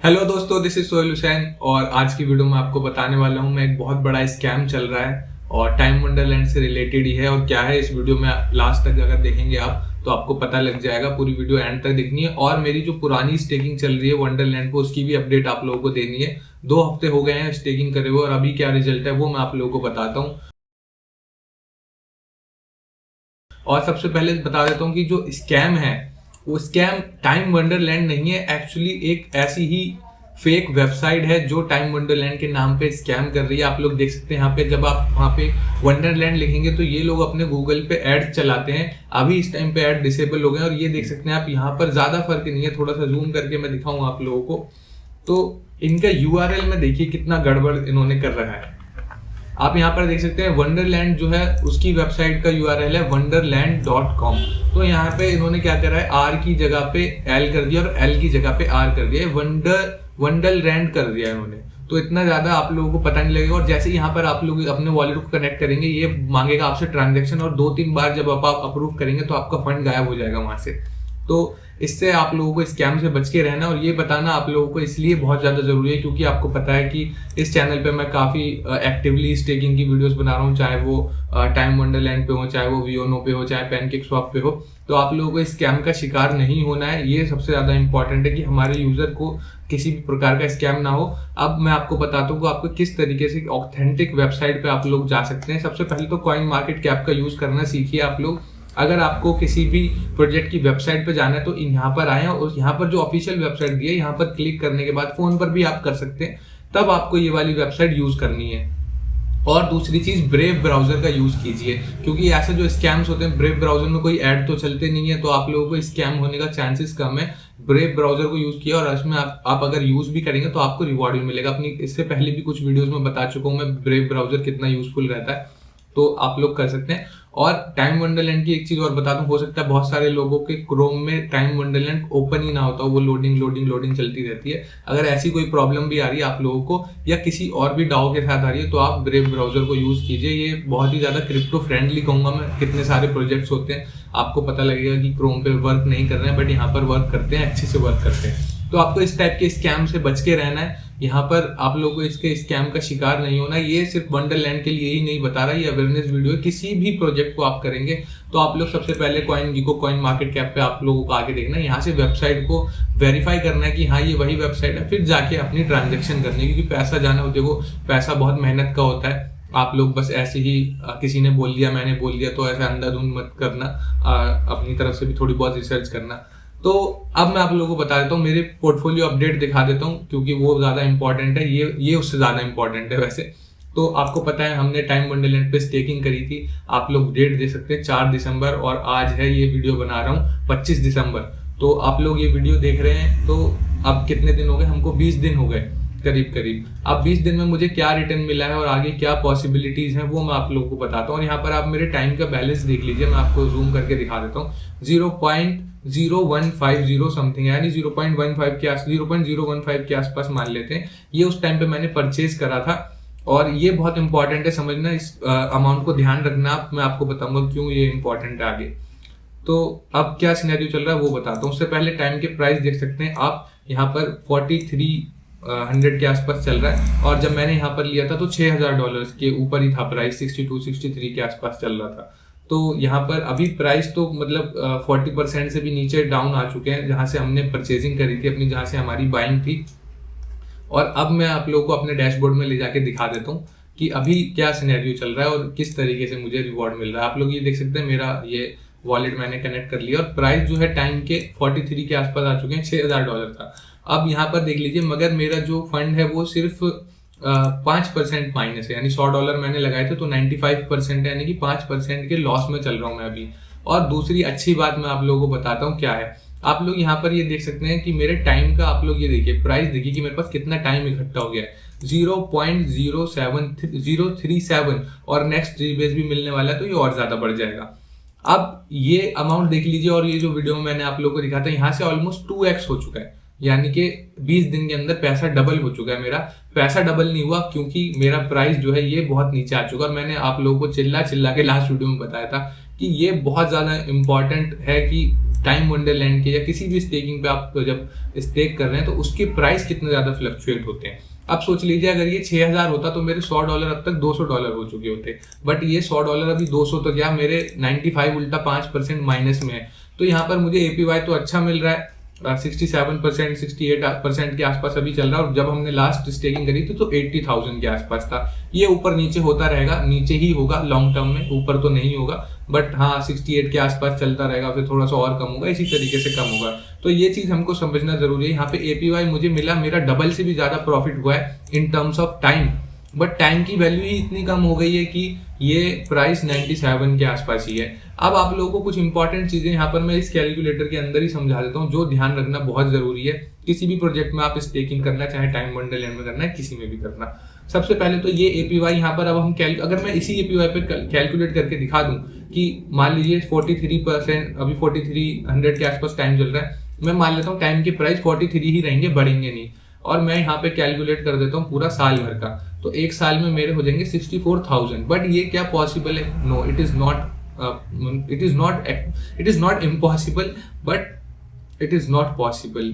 Hello दोस्तों, this is Sohail Hussain और आज की वीडियो में आपको बताने वाला हूं मैं एक बहुत बड़ा स्कैम चल रहा है और टाइम वंडरलैंड से रिलेटेड ही है। और क्या है इस वीडियो में लास्ट तक अगर देखेंगे आप तो आपको पता लग जाएगा। पूरी वीडियो एंड तक देखनी है और मेरी जो पुरानी स्टेकिंग चल रही है वंडरलैंड पे उसकी भी अपडेट आप लोगों को देनी है। 2 हफ्ते हो गए हैं स्टेकिंग करे हुए और अभी क्या रिजल्ट है वो मैं आप लोगों को बताता हूँ। और सबसे पहले बता देता हूँ कि जो स्कैम है वो स्कैम टाइम वंडरलैंड नहीं है, एक्चुअली एक ऐसी ही फेक वेबसाइट है जो टाइम वंडरलैंड के नाम पे स्कैम कर रही है। आप लोग देख सकते हैं यहाँ पे, जब आप वहाँ पे वंडरलैंड लिखेंगे तो ये लोग अपने गूगल पे ऐड चलाते हैं। अभी इस टाइम पे ऐड डिसेबल हो गए और ये देख सकते हैं आप, यहाँ पर ज्यादा फर्क नहीं है। थोड़ा सा जूम करके मैं दिखाऊंगा आप लोगों को तो इनका यूआरएल में देखिए कितना गड़बड़ इन्होंने कर रखा है। आप यहाँ पर देख सकते हैं वंडरलैंड जो है उसकी वेबसाइट का यूआरएल है wonderland.com। तो यहाँ पे इन्होंने क्या करा है, आर की जगह पे एल कर दिया और एल की जगह पे आर कर दिया, वंडरलैंड कर दिया इन्होंने। तो इतना ज्यादा आप लोगों को पता नहीं लगेगा। और जैसे यहाँ पर आप लोग अपने वॉलेट को कनेक्ट करेंगे ये मांगेगा आपसे ट्रांजेक्शन और 2-3 बार जब आप अप्रूव करेंगे तो आपका फंड गायब हो जाएगा वहां से। तो इससे आप लोगों को स्कैम से बच के रहना और ये बताना आप लोगों को इसलिए बहुत ज़्यादा ज़रूरी है क्योंकि आपको पता है कि इस चैनल पे मैं काफ़ी एक्टिवली स्टेकिंग की वीडियोस बना रहा हूँ, चाहे वो टाइम वंडरलैंड पे हो, चाहे वो वियोनो पे हो, चाहे पैनकेकस्वैप पे हो। तो आप लोगों को स्कैम का शिकार नहीं होना है, ये सबसे ज़्यादा इंपॉर्टेंट है कि हमारे यूज़र को किसी भी प्रकार का स्कैम ना हो। अब मैं आपको बताता हूँ कि आपको किस तरीके से ऑथेंटिक वेबसाइट पे आप लोग जा सकते हैं। सबसे पहले तो कॉइन मार्केट कैप का यूज़ करना सीखिए आप लोग। अगर आपको किसी भी प्रोजेक्ट की वेबसाइट पर जाना है तो यहाँ पर आए और यहाँ पर जो ऑफिशियल वेबसाइट दी है यहाँ पर क्लिक करने के बाद फोन पर भी आप कर सकते हैं, तब आपको ये वाली वेबसाइट यूज करनी है। और दूसरी चीज, ब्रेव ब्राउजर का यूज कीजिए क्योंकि ऐसे जो स्कैम्स होते हैं ब्रेव ब्राउजर में कोई ऐड तो चलते नहीं है, तो आप लोगों को स्कैम होने का चांसेस कम है। ब्रेव ब्राउजर को यूज किया और इसमें आप अगर यूज भी करेंगे तो आपको रिवॉर्ड भी मिलेगा। अपनी इससे पहले भी कुछ वीडियोस में बता चुका हूँ मैं ब्रेव ब्राउजर कितना यूजफुल रहता है, तो आप लोग कर सकते हैं। और टाइम वंडरलैंड की एक चीज और बता दूं, हो सकता है बहुत सारे लोगों के क्रोम में टाइम वंडरलैंड ओपन ही ना होता हो, वो लोडिंग चलती रहती है। अगर ऐसी कोई प्रॉब्लम भी आ रही है आप लोगों को या किसी और भी डाओ के साथ आ रही है तो आप ब्रेव ब्राउजर को यूज कीजिए। ये बहुत ही ज्यादा क्रिप्टो फ्रेंडली कहूंगा मैं। कितने सारे प्रोजेक्ट्स होते हैं आपको पता लगेगा कि क्रोम पे वर्क नहीं कर रहे हैं, बट यहाँ पर वर्क करते हैं, अच्छे से वर्क करते हैं। तो आपको इस टाइप के स्कैम से बच के रहना है। यहाँ पर आप लोगों को इसके स्कैम का शिकार नहीं होना। ये सिर्फ वंडरलैंड के लिए ही नहीं बता रहा, ये अवेयरनेस वीडियो है। किसी भी प्रोजेक्ट को आप करेंगे तो आप लोग सबसे पहले कॉइन मार्केट कैप पे आप लोगों को आगे देखना है, यहाँ से वेबसाइट को वेरीफाई करना है कि हाँ ये वही वेबसाइट है, फिर जाके अपनी ट्रांजेक्शन करनी है। क्योंकि पैसा जाना हो, देखो पैसा बहुत मेहनत का होता है। आप लोग बस ऐसे ही किसी ने बोल दिया मैंने बोल दिया तो ऐसे अंधाधुंध मत करना, अपनी तरफ से भी थोड़ी बहुत रिसर्च करना। तो अब मैं आप लोगों को बता देता हूँ, मेरे पोर्टफोलियो अपडेट दिखा देता हूँ क्योंकि वो ज्यादा इंपॉर्टेंट है, ये उससे ज्यादा इंपॉर्टेंट है वैसे। तो आपको पता है हमने टाइम वंडरलैंड पे स्टेकिंग करी थी। आप लोग डेट दे सकते हैं 4 दिसंबर और आज है, ये वीडियो बना रहा हूँ 25 दिसंबर। तो आप लोग ये वीडियो देख रहे हैं तो अब कितने दिन हो गए, हमको 20 दिन हो गए करीब। अब 20 दिन में मुझे क्या रिटर्न मिला है और आगे क्या पॉसिबिलिटीज हैं वो मैं आप लोगों को बताता हूँ। और यहाँ पर आप मेरे टाइम का बैलेंस देख लीजिए, मैं आपको जूम करके दिखा देता हूँ। 0.0150 समथिंग, यानी 0.15 के आसपास मान लेते हैं। ये उस टाइम पे मैंने परचेज करा था और ये बहुत इंपॉर्टेंट है समझना, इस अमाउंट को ध्यान रखना। मैं आपको बताऊंगा क्यों ये इंपॉर्टेंट है आगे। तो अब क्या सिनेरियो चल रहा है वो बताता हूँ। उससे पहले टाइम के प्राइस देख सकते हैं आप, यहाँ पर 4300 के आसपास चल रहा है और जब मैंने यहाँ पर लिया था तो $6000 के ऊपर ही था प्राइस, 62-63 के आसपास चल रहा था। तो यहाँ पर अभी प्राइस तो मतलब 40% से भी नीचे डाउन आ चुके हैं जहां से हमने परचेजिंग करी थी अपनी, जहां से हमारी बाइंग थी। और अब मैं आप लोगों को अपने डैशबोर्ड में ले जाके दिखा देता हूँ कि अभी क्या सिनेरियो चल रहा है और किस तरीके से मुझे रिवॉर्ड मिल रहा है। आप लोग ये देख सकते हैं, मेरा ये वॉलेट मैंने कनेक्ट कर लिया और प्राइस जो है टाइम के 43 के आसपास आ चुके हैं, $6000 था। अब यहाँ पर देख लीजिए, मगर मेरा जो फंड है वो सिर्फ 5% माइनस है, यानी $100 मैंने लगाए थे तो 95% है, यानी कि 5% के लॉस में चल रहा हूँ मैं अभी। और दूसरी अच्छी बात मैं आप लोगों को बताता हूँ क्या है। आप लोग यहाँ पर ये देख सकते हैं कि मेरे टाइम का आप लोग ये देखिए, प्राइस देखिए कि मेरे पास कितना टाइम इकट्ठा हो गया है, 0.037 और नेक्स्ट रीबेस भी मिलने वाला है तो ये और ज्यादा बढ़ जाएगा। अब ये अमाउंट देख लीजिए और ये जो वीडियो में मैंने आप लोगों को दिखा था यहाँ से ऑलमोस्ट 2x हो चुका है, यानी कि 20 दिन के अंदर पैसा डबल हो चुका है। मेरा पैसा डबल नहीं हुआ क्योंकि मेरा प्राइस जो है ये बहुत नीचे आ चुका है। और मैंने आप लोगों को चिल्ला के लास्ट वीडियो में बताया था कि ये बहुत ज़्यादा इम्पॉर्टेंट है कि टाइम वंडरलैंड के या किसी भी स्टेकिंग पे आप जब स्टेक कर रहे हैं तो उसके प्राइस कितने ज़्यादा फ्लक्चुएट होते हैं। अब सोच लीजिए अगर ये 6000 होता तो मेरे $100 अब तक $200 हो चुके होते, बट ये $100 अभी 200 तो क्या, मेरे 95 उल्टा 5% माइनस में है। तो यहाँ पर मुझे APY तो अच्छा मिल रहा है, 67% 68% के आसपास अभी चल रहा है, और जब हमने लास्ट स्टेकिंग करी थी तो 80,000 के आसपास था। ये ऊपर नीचे होता रहेगा, नीचे ही होगा लॉन्ग टर्म में, ऊपर तो नहीं होगा, बट हाँ 68 के आसपास चलता रहेगा, फिर थोड़ा सा और कम होगा, इसी तरीके से कम होगा। तो ये चीज हमको समझना जरूरी है। यहाँ पे APY मुझे मिला, मेरा डबल से भी ज्यादा प्रॉफिट हुआ है in terms of time, but time की वैल्यू ही इतनी कम हो गई है कि ये प्राइस 97 के आसपास ही है। अब आप लोगों को कुछ इंपॉर्टेंट चीजें यहाँ पर मैं इस कैलकुलेटर के अंदर ही समझा देता हूँ, जो ध्यान रखना बहुत जरूरी है किसी भी प्रोजेक्ट में आप स्टेकिंग करना, चाहे टाइम वंडरलैंड में करना है, किसी में भी करना। सबसे पहले तो ये APY यहाँ पर अब हम अगर मैं इसी APY पे कैलकुलेट करके दिखा दूं कि मान लीजिए 43%, अभी 4300 के आसपास टाइम चल रहा है, मैं मान लेता हूँ टाइम के प्राइस 43 ही रहेंगे, बढ़ेंगे नहीं, और मैं यहाँ पे कैलकुलेट कर देता हूँ पूरा साल भर का, तो एक साल में मेरे हो जाएंगे 64,000। बट ये क्या पॉसिबल है? No, it is not impossible, but it is not possible.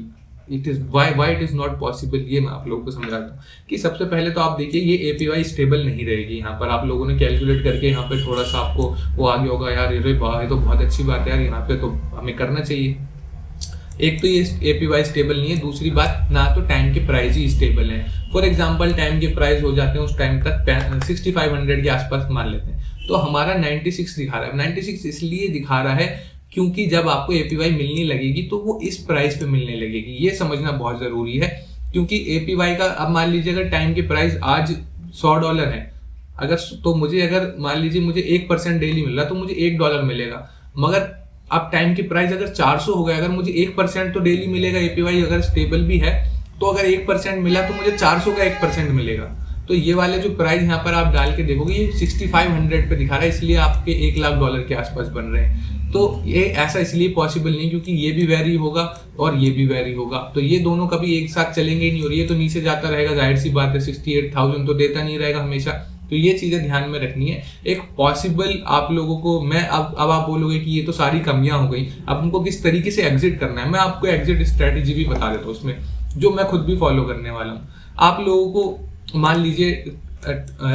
It is why it is not possible, ये मैं आप लोगों को समझाता हूँ कि सबसे पहले तो आप देखिए ये APY स्टेबल नहीं रहेगी। यहाँ पर आप लोगों ने कैलकुलेट करके यहाँ पे थोड़ा सा आपको वो आ गया होगा, यार ये तो बहुत अच्छी बात है यार, यहाँ पे तो हमें करना चाहिए। एक तो ये APY स्टेबल नहीं है, दूसरी बात ना तो टाइम के प्राइस ही स्टेबल है। फॉर एग्जांपल टाइम के प्राइस हो जाते हैं उस टाइम तक 6500 के आसपास मान लेते हैं, तो हमारा 96 दिखा रहा है। 96 इसलिए दिखा रहा है क्योंकि जब आपको APY मिलने लगेगी तो वो इस प्राइस पे मिलने लगेगी, ये समझना बहुत जरूरी है। क्योंकि APY का, अब मान लीजिए अगर टाइम के प्राइस आज $100 है, अगर तो मुझे, अगर मान लीजिए मुझे 1% डेली मिल रहा तो मुझे $1 मिलेगा, मगर अब टाइम की प्राइस अगर 400 हो गया, अगर मुझे 1% तो डेली मिलेगा, APY अगर स्टेबल भी है तो अगर 1% मिला तो मुझे 400 का 1% मिलेगा। तो ये वाले जो प्राइस यहाँ पर आप डाल के देखोगे ये 6500 पे दिखा रहा है, इसलिए आपके $1,00,000 के आसपास बन रहे हैं। तो ये ऐसा इसलिए पॉसिबल नहीं क्योंकि ये भी वेरी होगा और ये भी वेरी होगा, तो ये दोनों कभी एक साथ चलेंगे ही नहीं, और ये तो नीचे जाता रहेगा, जाहिर सी बात है 68,000 तो देता नहीं रहेगा हमेशा। तो ये चीजें ध्यान में रखनी है। एक पॉसिबल आप लोगों को मैं अब आप बोलोगे कि ये तो सारी कमियां हो गई, अब हमको किस तरीके से एग्जिट करना है, मैं आपको एग्जिट स्ट्रेटेजी भी बता देता हूँ उसमें, जो मैं खुद भी फॉलो करने वाला हूँ। आप लोगों को मान लीजिए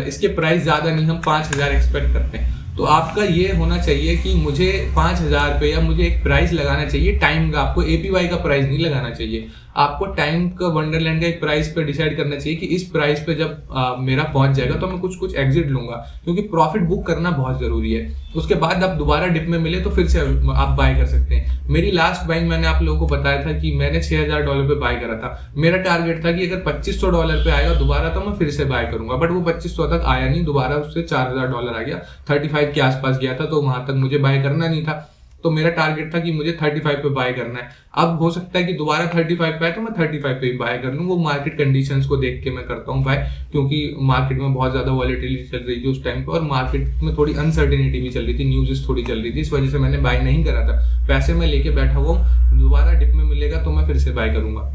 इसके प्राइस ज्यादा नहीं, हम 5000 एक्सपेक्ट करते हैं, तो आपका ये होना चाहिए कि मुझे 5000 पे या मुझे एक प्राइस लगाना चाहिए टाइम का, आपको APY का प्राइस नहीं लगाना चाहिए, आपको टाइम का वंडरलैंड का एक प्राइस पे डिसाइड करना चाहिए कि इस प्राइस पे जब मेरा पहुंच जाएगा तो मैं कुछ एग्जिट लूंगा, क्योंकि प्रॉफिट बुक करना बहुत जरूरी है। उसके बाद आप दोबारा डिप में मिले तो फिर से आप बाय कर सकते हैं। मेरी लास्ट बाइंग मैंने आप लोगों को बताया था कि मैंने $6000 पे बाय करा था, मेरा टारगेट था कि अगर $2500 पे आएगा दोबारा तो मैं फिर से बाय करूंगा, बट वो 2500 तक आया नहीं, दोबारा उससे $4000 आ गया, 35 के आसपास गया था, तो वहां तक मुझे बाय करना नहीं था। तो मेरा टारगेट था कि मुझे 35 पे बाय करना है। अब हो सकता है कि दोबारा 35 पे आए तो मैं 35 पे ही बाय कर लूँ, वो मार्केट कंडीशंस को देख के मैं करता हूँ बाय, क्योंकि मार्केट में बहुत ज्यादा वॉलेटिलिटी चल रही थी उस टाइम पे, और मार्केट में थोड़ी अनसर्टेनिटी भी चल रही थी, न्यूज़ थोड़ी चल रही थी, इस वजह से मैंने बाय नहीं करा था। पैसे मैं लेके बैठा हुआ हूँ, दोबारा डिप में मिलेगा तो मैं फिर से बाय करूंगा।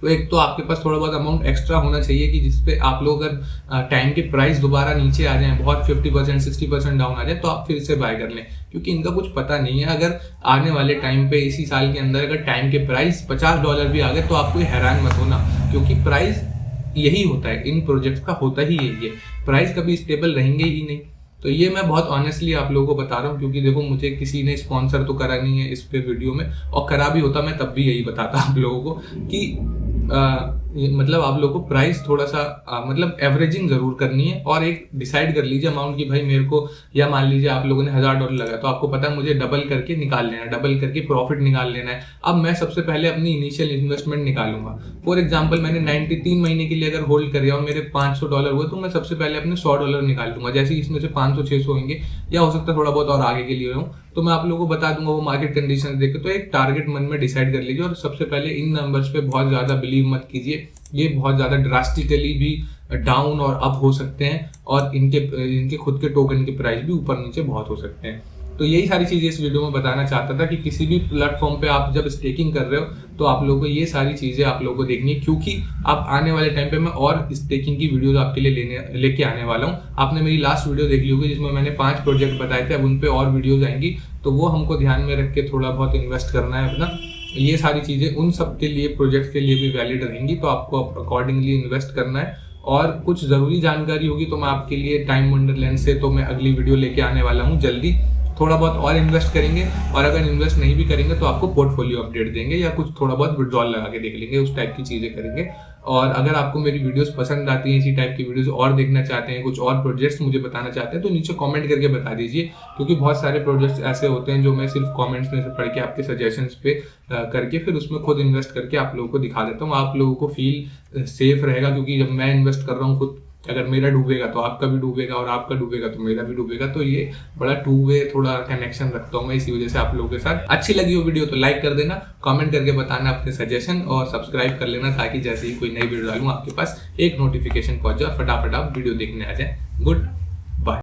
तो एक तो आपके पास थोड़ा बहुत अमाउंट एक्स्ट्रा होना चाहिए कि जिसपे आप लोग अगर टाइम के प्राइस दोबारा नीचे आ जाए, बहुत 50% 60% डाउन आ जाए, तो आप फिर से बाय कर लें, क्योंकि इनका कुछ पता नहीं है। अगर आने वाले टाइम पे इसी साल के अंदर अगर टाइम के प्राइस $50 भी आ गए तो आप कोई हैरान मत होना, क्योंकि प्राइस यही होता है, इन प्रोजेक्ट का होता ही यही है, प्राइस कभी स्टेबल रहेंगे ही नहीं। तो ये मैं बहुत ऑनेस्टली आप लोगों को बता रहा हूँ, क्योंकि देखो मुझे किसी ने स्पॉन्सर तो करा नहीं है इस पे वीडियो में, और करा भी होता मैं तब भी यही बताता आप लोगों को कि मतलब आप लोगों को प्राइस थोड़ा सा मतलब एवरेजिंग जरूर करनी है, और एक डिसाइड कर लीजिए अमाउंट की भाई मेरे को, या मान लीजिए आप लोगों ने $1000 लगाया तो आपको पता है मुझे डबल करके निकाल लेना है, डबल करके प्रॉफिट निकाल लेना है। अब मैं सबसे पहले अपनी इनिशियल इन्वेस्टमेंट निकालूंगा। फॉर एग्जांपल मैंने 93 महीने के लिए अगर होल्ड कर और मेरे $500 हुए, तो मैं सबसे पहले अपने $100 निकाल लूंगा। जैसे इसमें से 500-600 होंगे, या हो सकता है थोड़ा बहुत और आगे के लिए हूँ, तो मैं आप लोगों को बता दूंगा वो मार्केट कंडीशन देख के। तो एक टारगेट मन में डिसाइड कर लीजिए, और सबसे पहले इन नंबर्स पे बहुत ज्यादा बिलीव मत कीजिए, ये बहुत ज्यादा ड्रास्टिकली भी डाउन और अप हो सकते हैं, और इनके खुद के टोकन के प्राइस भी ऊपर नीचे बहुत हो सकते हैं। तो यही सारी चीजें इस वीडियो में बताना चाहता था कि किसी भी प्लेटफॉर्म पे आप जब स्टेकिंग कर रहे हो तो आप लोगों को ये सारी चीजें आप लोगों को देखनी है, क्योंकि आप आने वाले टाइम पे मैं और स्टेकिंग की वीडियोस आपके लिए लेके आने वाला हूँ। आपने मेरी लास्ट वीडियो देख ली होगी जिसमें मैंने 5 प्रोजेक्ट बताए थे, अब उन पे और वीडियोज आएंगी, तो वो हमको ध्यान में रख के थोड़ा बहुत इन्वेस्ट करना है अपना। ये सारी चीजें उन सब के लिए, प्रोजेक्ट के लिए भी वैलिड रहेंगी, तो आपको अकॉर्डिंगली इन्वेस्ट करना है। और कुछ जरूरी जानकारी होगी तो मैं आपके लिए टाइम वंडरलैंड से तो मैं अगली वीडियो लेके आने वाला हूँ जल्दी। थोड़ा बहुत और इन्वेस्ट करेंगे, और अगर इन्वेस्ट नहीं भी करेंगे तो आपको पोर्टफोलियो अपडेट देंगे या कुछ थोड़ा बहुत विड्रॉल लगा के देख लेंगे, उस टाइप की चीजें करेंगे। और अगर आपको मेरी वीडियोस पसंद आती हैं, इसी टाइप की वीडियोस और देखना चाहते हैं, कुछ और प्रोजेक्ट्स मुझे बताना चाहते हैं, तो नीचे कमेंट करके बता दीजिए, क्योंकि बहुत सारे प्रोजेक्ट्स ऐसे होते हैं जो मैं सिर्फ कमेंट्स में से पढ़ के आपके सजेशंस पे करके फिर उसमें खुद इन्वेस्ट करके आप लोगों को दिखा देता हूँ। आप लोगों को फील सेफ रहेगा, क्योंकि जब मैं इन्वेस्ट कर रहा हूँ खुद, अगर मेरा डूबेगा तो आपका भी डूबेगा, और आपका डूबेगा तो मेरा भी डूबेगा। तो ये बड़ा 2 वे थोड़ा कनेक्शन रखता हूँ मैं, इसी वजह से आप लोगों के साथ। अच्छी लगी हो वीडियो तो लाइक कर देना, कमेंट करके बताना अपने सजेशन, और सब्सक्राइब कर लेना ताकि जैसे ही कोई नई वीडियो डालूं आपके पास एक नोटिफिकेशन पहुंच जाए, फटाफट आप वीडियो देखने आ जाए। गुड।